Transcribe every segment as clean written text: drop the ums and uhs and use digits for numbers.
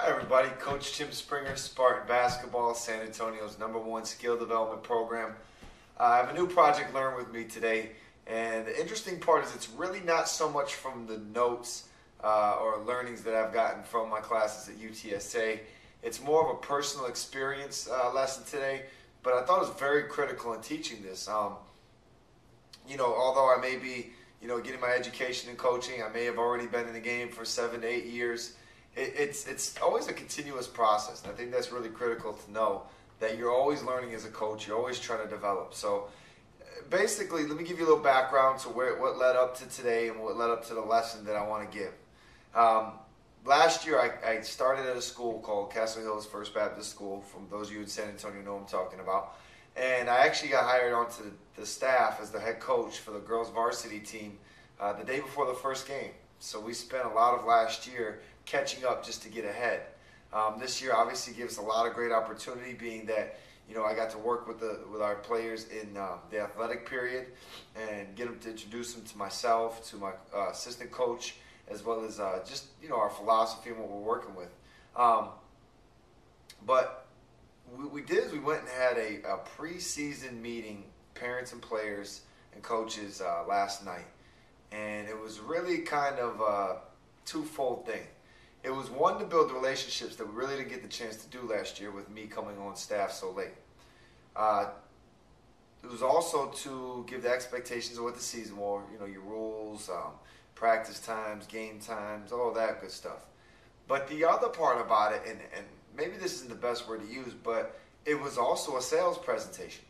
Everybody, Coach Tim Springer, Spartan Basketball, San Antonio's #1 skill development program. I have a new project Learn With Me today, and the interesting part is it's really not so much from the notes or learnings that I've gotten from my classes at UTSA. It's more of a personal experience lesson today, but I thought it was very critical in teaching this. Although I may be, getting my education in coaching, I may have already been in the game for 7 to 8 years. It's always a continuous process, and I think that's really critical to know that you're always learning as a coach. You're always trying to develop. So basically, let me give you a little background to what led up to today and what led up to the lesson that I want to give. Last year, I started at a school called Castle Hills First Baptist School. From those of you in San Antonio know what I'm talking about. And I actually got hired onto the staff as the head coach for the girls varsity team the day before the first game. So we spent a lot of last year catching up just to get ahead. This year obviously gives a lot of great opportunity, being that I got to work with our players in the athletic period and get them to introduce them to myself, to my assistant coach, as well as just our philosophy and what we're working with. But what we did is we went and had a preseason meeting, parents and players and coaches, last night, and it was really kind of a twofold thing. It was one, to build the relationships that we really didn't get the chance to do last year with me coming on staff so late. It was also to give the expectations of what the season was, your rules, practice times, game times, all that good stuff. But the other part about it, and maybe this isn't the best word to use, but it was also a sales presentation.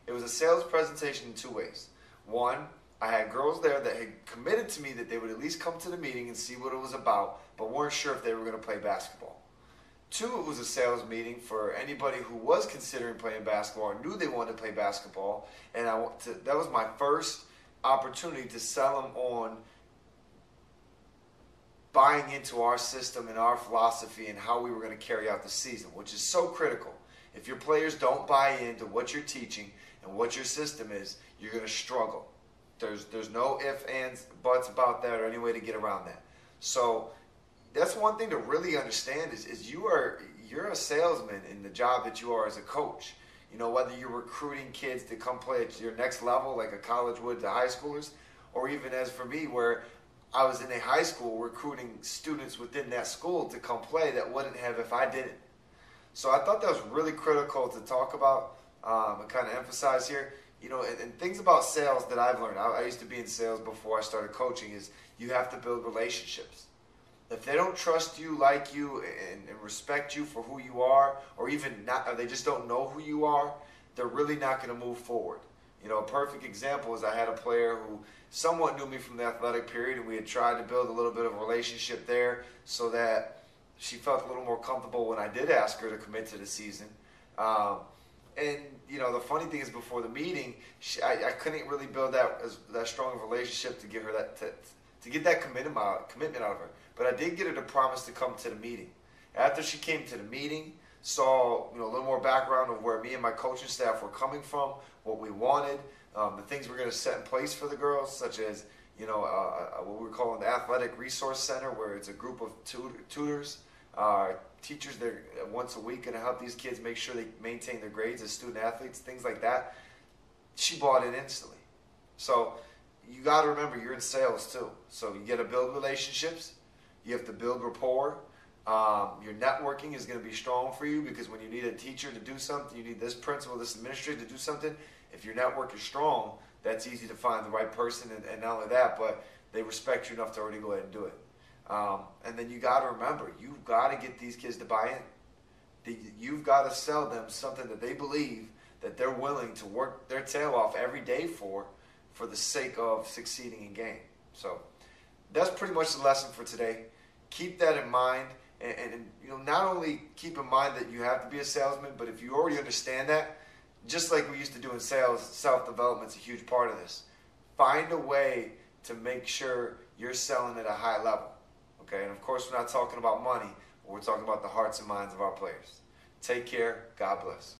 It was a sales presentation in two ways. One, I had girls there that had committed to me that they would at least come to the meeting and see what it was about, but weren't sure if they were going to play basketball. Two, it was a sales meeting for anybody who was considering playing basketball or knew they wanted to play basketball, and that was my first opportunity to sell them on buying into our system and our philosophy and how we were going to carry out the season, which is so critical. If your players don't buy into what you're teaching and what your system is, you're going to struggle. There's no ifs, ands, buts about that or any way to get around that. So that's one thing to really understand is you're a salesman in the job that you are as a coach. Whether you're recruiting kids to come play at your next level, like a college would to high schoolers, or even as for me, where I was in a high school recruiting students within that school to come play that wouldn't have if I didn't. So I thought that was really critical to talk about and kind of emphasize here. And things about sales that I've learned, I used to be in sales before I started coaching, is you have to build relationships. If they don't trust you, like you, and respect you for who you are, or even not, or they just don't know who you are, they're really not going to move forward. A perfect example is I had a player who somewhat knew me from the athletic period, and we had tried to build a little bit of a relationship there so that she felt a little more comfortable when I did ask her to commit to the season. The funny thing is, before the meeting, I couldn't really build that strong of a relationship to give her to get that commitment out of her. But I did get her to promise to come to the meeting. After she came to the meeting, saw a little more background of where me and my coaching staff were coming from, what we wanted, the things we're going to set in place for the girls, such as what we're calling the Athletic Resource Center, where it's a group of tutors, teachers that once a week going to help these kids make sure they maintain their grades as student athletes, things like that. She bought it instantly. So you got to remember, you're in sales too. So you got to build relationships. You have to build rapport. Your networking is going to be strong for you, because when you need a teacher to do something, you need this principal, this administrator to do something. If your network is strong, that's easy to find the right person, and not only that, but they respect you enough to already go ahead and do it. And then you got to remember, you've got to get these kids to buy in. You've got to sell them something that they believe that they're willing to work their tail off every day for the sake of succeeding in game. So that's pretty much the lesson for today. Keep that in mind, and not only keep in mind that you have to be a salesman, but if you already understand that, just like we used to do in sales, self-development is a huge part of this. Find a way to make sure you're selling at a high level. Okay, and of course we're not talking about money, we're talking about the hearts and minds of our players. Take care. God bless.